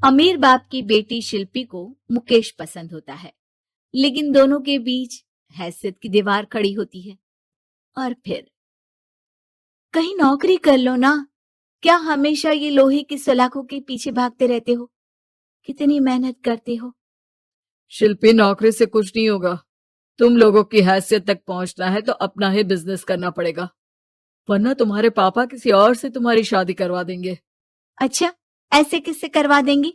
अमीर बाप की बेटी शिल्पी को मुकेश पसंद होता है, लेकिन दोनों के बीच हैसियत की दीवार खड़ी होती है। और फिर कहीं नौकरी कर लो ना, क्या हमेशा ये लोहे की सलाखों के पीछे भागते रहते हो? कितनी मेहनत करते हो। शिल्पी, नौकरी से कुछ नहीं होगा। तुम लोगों की हैसियत तक पहुंचना है तो अपना ही बिजनेस करना पड़ेगा, वरना तुम्हारे पापा किसी और से तुम्हारी शादी करवा देंगे। अच्छा, ऐसे किससे करवा देंगी?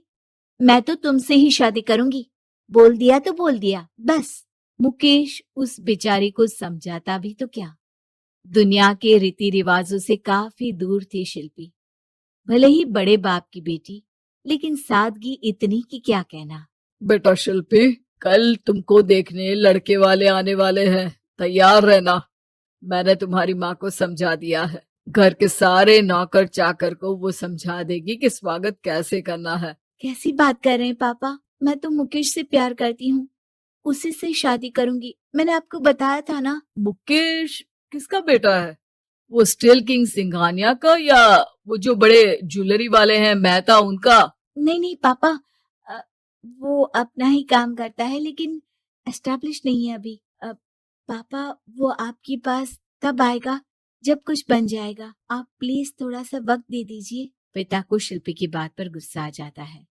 मैं तो तुमसे ही शादी करूंगी। बोल दिया तो बोल दिया, बस। मुकेश उस बेचारी को समझाता भी तो क्या। दुनिया के रीति रिवाजों से काफी दूर थी शिल्पी। भले ही बड़े बाप की बेटी, लेकिन सादगी इतनी कि क्या कहना। बेटा शिल्पी, कल तुमको देखने लड़के वाले आने वाले हैं, तैयार रहना। मैंने तुम्हारी माँ को समझा दिया है। घर के सारे नौकर चाकर को वो समझा देगी कि स्वागत कैसे करना है। कैसी बात कर रहे हैं पापा? मैं तो मुकेश से प्यार करती हूँ, उसी से शादी करूंगी। मैंने आपको बताया था ना। मुकेश किसका बेटा है? वो स्टील किंग सिंघानिया का, या वो जो बड़े ज्वेलरी वाले हैं मेहता, उनका? नहीं नहीं पापा, अ, वो अपना ही काम करता है, लेकिन एस्टेब्लिश नहीं है अभी। पापा, वो आपके पास तब आएगा जब कुछ बन जाएगा। आप प्लीज थोड़ा सा वक्त दे दीजिए। पिता को शिल्पी की बात पर गुस्सा आ जाता है।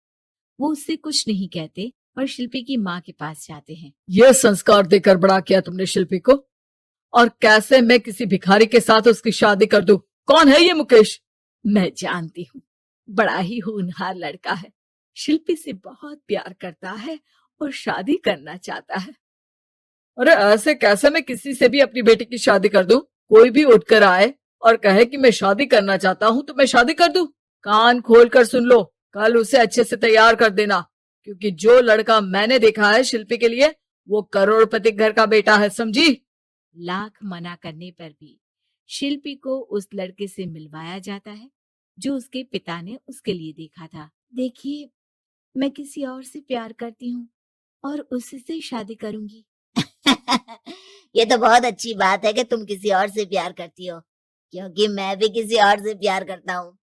वो उससे कुछ नहीं कहते और शिल्पी की माँ के पास जाते हैं। ये संस्कार देकर बड़ा किया तुमने शिल्पी को, और कैसे मैं किसी भिखारी के साथ उसकी शादी कर दूं? कौन है ये मुकेश? मैं जानती हूँ, बड़ा ही होनहार लड़का है। शिल्पी से बहुत प्यार करता है और शादी करना चाहता है। अरे ऐसे कैसे मैं किसी से भी अपनी बेटी की शादी कर दूं? कोई भी उठकर आए और कहे कि मैं शादी करना चाहता हूं तो मैं शादी कर दूं? कान खोल कर सुन लो, कल उसे अच्छे से तैयार कर देना, क्योंकि जो लड़का मैंने देखा है शिल्पी के लिए, वो करोड़पति घर का बेटा है, समझी? लाख मना करने पर भी शिल्पी को उस लड़के से मिलवाया जाता है जो उसके पिता ने उसके लिए देखा था। देखिए, मैं किसी और से प्यार करती हूँ और उसी से शादी करूंगी। ये तो बहुत अच्छी बात है कि तुम किसी और से प्यार करती हो, क्योंकि मैं भी किसी और से प्यार करता हूँ।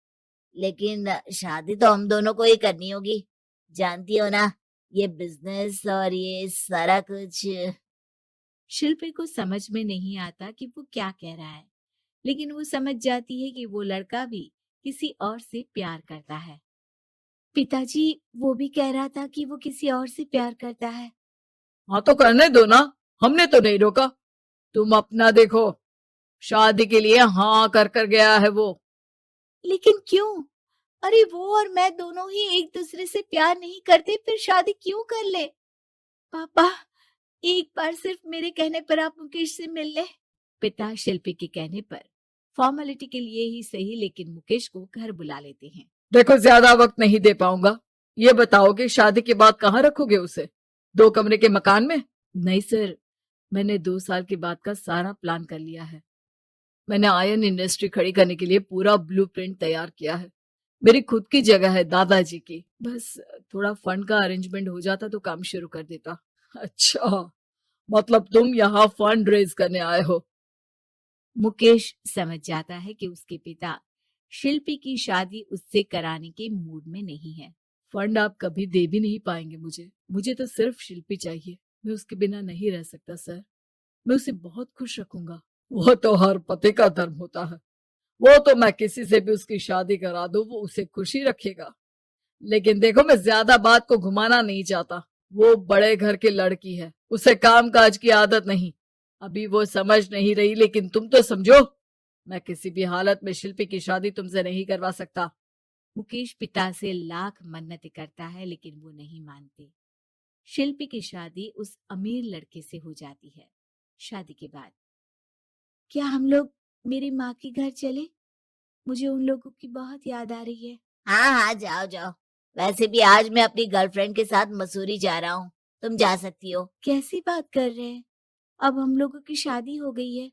लेकिन शादी तो हम दोनों को ही करनी होगी, जानती हो ना, ये बिजनेस और ये सारा कुछ। शिल्पी को समझ में नहीं आता कि वो क्या कह रहा है, लेकिन वो समझ जाती है कि वो लड़का भी किसी और से प्यार करता है। पिताजी, वो भी कह रहा था कि वो किसी और से प्यार करता है। हाँ तो करने दो ना, हमने तो नहीं रोका। तुम अपना देखो, शादी के लिए हाँ कर गया है वो। लेकिन क्यों? अरे वो और मैं दोनों ही एक दूसरे से प्यार नहीं करते, फिर शादी क्यों कर ले? पापा, एक बार सिर्फ मेरे कहने पर आप मुकेश से मिल ले। पिता शिल्पी के कहने पर फॉर्मेलिटी के लिए ही सही, लेकिन मुकेश को घर बुला लेते हैं। देखो, ज्यादा वक्त नहीं दे पाऊंगा। ये बताओ कि शादी के बाद कहाँ रखोगे उसे? 2 कमरे के मकान में? नहीं सर, मैंने 2 साल के बाद का सारा प्लान कर लिया है। मैंने आयरन इंडस्ट्री खड़ी करने के लिए पूरा ब्लूप्रिंट तैयार किया है। मेरी खुद की जगह है दादाजी की। बस थोड़ा फंड का अरेंजमेंट हो जाता तो काम शुरू कर देता। अच्छा, मतलब तुम यहाँ फंड रेज करने आए हो? मुकेश समझ जाता है कि उसके पिता शिल्पी की शादी उससे कराने के मूड में नहीं है। फंड आप कभी दे भी नहीं पाएंगे मुझे। मुझे तो सिर्फ शिल्पी चाहिए। मैं उसके बिना नहीं रह सकता सर। मैं उसे बहुत खुश रखूंगा। वो तो हर पति का धर्म होता है। वो तो मैं किसी से भी उसकी शादी करा दूं, वो उसे खुशी रखेगा। लेकिन देखो, मैं ज्यादा बात को घुमाना नहीं चाहता। वो बड़े घर की लड़की है, उसे काम काज की आदत नहीं। अभी वो समझ नहीं रही, लेकिन तुम तो समझो। मैं किसी भी हालत में शिल्पी की शादी तुमसे नहीं करवा सकता। मुकेश पिता से लाख मन्नतें करता है, लेकिन वो नहीं मानते। शिल्पी की शादी उस अमीर लड़के से हो जाती है। शादी के बाद क्या हम लोग मेरी माँ के घर चले? मुझे उन लोगों की बहुत याद आ रही है। हाँ हाँ, जाओ जाओ। वैसे भी आज मैं अपनी गर्लफ्रेंड के साथ मसूरी जा रहा हूँ, तुम जा सकती हो। कैसी बात कर रहे हैं? अब हम लोगों की शादी हो गई है,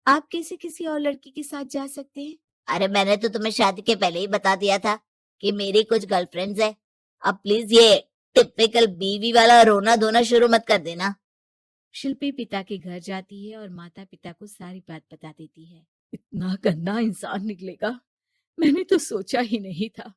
आप कैसे किसी और लड़की के साथ जा सकते हैं? अरे मैंने तो तुम्हें शादी के पहले ही बता दिया था कि मेरी कुछ गर्लफ्रेंड्स है। अब प्लीज ये टिपिकल बीवी वाला रोना धोना शुरू मत कर देना। शिल्पी पिता के घर जाती है और माता पिता को सारी बात बता देती है। इतना गंदा इंसान निकलेगा, मैंने तो सोचा ही नहीं था।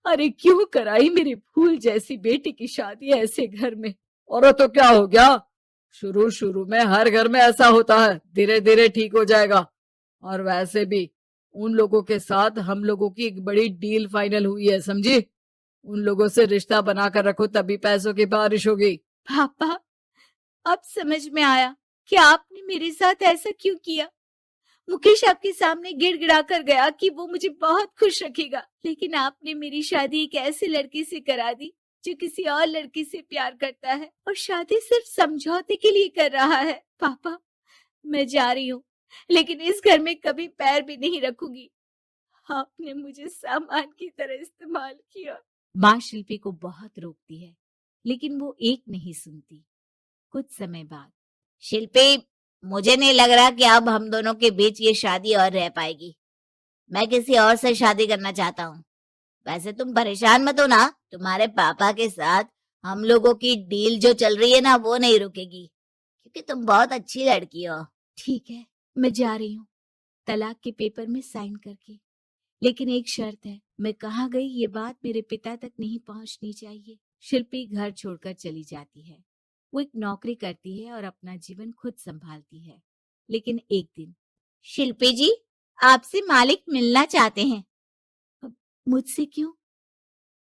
अरे क्यों कराई मेरी फूल जैसी बेटी की शादी ऐसे घर में। और तो क्या हो गया, शुरू शुरू में हर घर में ऐसा होता है, धीरे धीरे ठीक हो जाएगा। और वैसे भी उन लोगों के साथ हम लोगों की एक बड़ी डील फाइनल हुई है, समझी। उन लोगों से रिश्ता बनाकर रखो, तभी पैसों की बारिश होगी। पापा, अब समझ में आया कि आपने मेरे साथ ऐसा क्यों किया। मुकेश आपके सामने गिड़गिड़ा कर गया कि वो मुझे बहुत खुश रखेगा, लेकिन आपने मेरी शादी एक ऐसे लड़के से करा दी जो किसी और लड़की से प्यार करता है और शादी सिर्फ समझौते के लिए कर रहा है। पापा, मैं जा रही हूँ, लेकिन इस घर में कभी पैर भी नहीं रखूंगी। आपने मुझे सामान की तरह इस्तेमाल किया। माँ शिल्पी को बहुत रोकती है, लेकिन वो एक नहीं सुनती। कुछ समय बाद, शिल्पी, मुझे नहीं लग रहा कि अब हम दोनों के बीच ये शादी और रह पाएगी। मैं किसी और से शादी करना चाहता हूँ। वैसे तुम परेशान मत हो ना, तुम्हारे पापा के साथ हम लोगों की डील जो चल रही है ना, वो नहीं रुकेगी, क्योंकि तुम बहुत अच्छी लड़की हो। ठीक है, मैं जा रही हूँ, तलाक के पेपर में साइन करके। लेकिन एक शर्त है, मैं कहाँ गई ये बात मेरे पिता तक नहीं पहुंचनी चाहिए। शिल्पी घर छोड़कर चली जाती है। वो एक नौकरी करती है और अपना जीवन खुद संभालती है। लेकिन एक दिन, शिल्पी जी, आपसे मालिक मिलना चाहते हैं। अब मुझसे क्यों?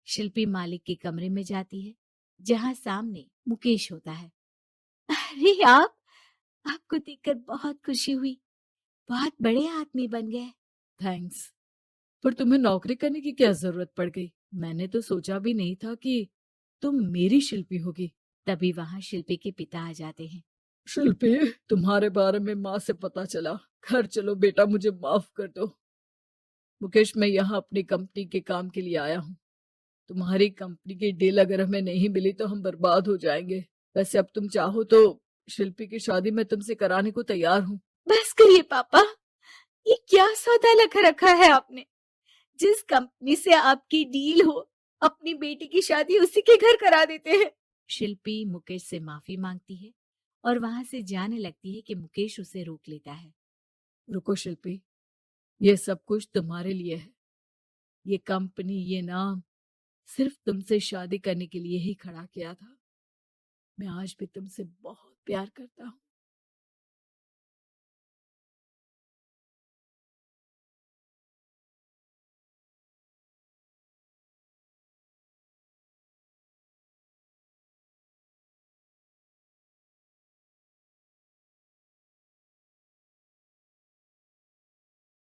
शिल्पी मालिक के कमरे में जाती है, जहां सामने मुकेश होता है। अरे आप, आपको देखकर बहुत खुशी हुई, बहुत बड़े आदमी बन गए। थैंक्स, पर तुम्हें नौकरी करने की क्या जरूरत पड़ गई। मैंने तो सोचा भी नहीं था कि तुम मेरी शिल्पी होगी। तभी वहां शिल्पी के पिता आ जाते हैं। शिल्पी, तुम्हारे बारे में माँ से पता चला। घर चलो बेटा, मुझे माफ कर दो। मुकेश, मैं यहाँ अपनी कंपनी के काम के लिए आया हूँ। तुम्हारी कंपनी की डील अगर हमें नहीं मिली तो हम बर्बाद हो जाएंगे। वैसे अब तुम चाहो तो शिल्पी की शादी मैं तुमसे कराने को तैयार हूँ। बस करिए पापा, ये क्या सौदा लगा रखा है आपने। जिस कंपनी से आपकी डील हो, अपनी बेटी की शादी उसी के घर करा देते हैं। शिल्पी मुकेश से माफी मांगती है और वहां से जाने लगती है कि मुकेश उसे रोक लेता है। रुको शिल्पी, ये सब कुछ तुम्हारे लिए है। ये कंपनी, ये नाम सिर्फ तुमसे शादी करने के लिए ही खड़ा किया था। मैं आज भी तुमसे बहुत प्यार करता हूँ।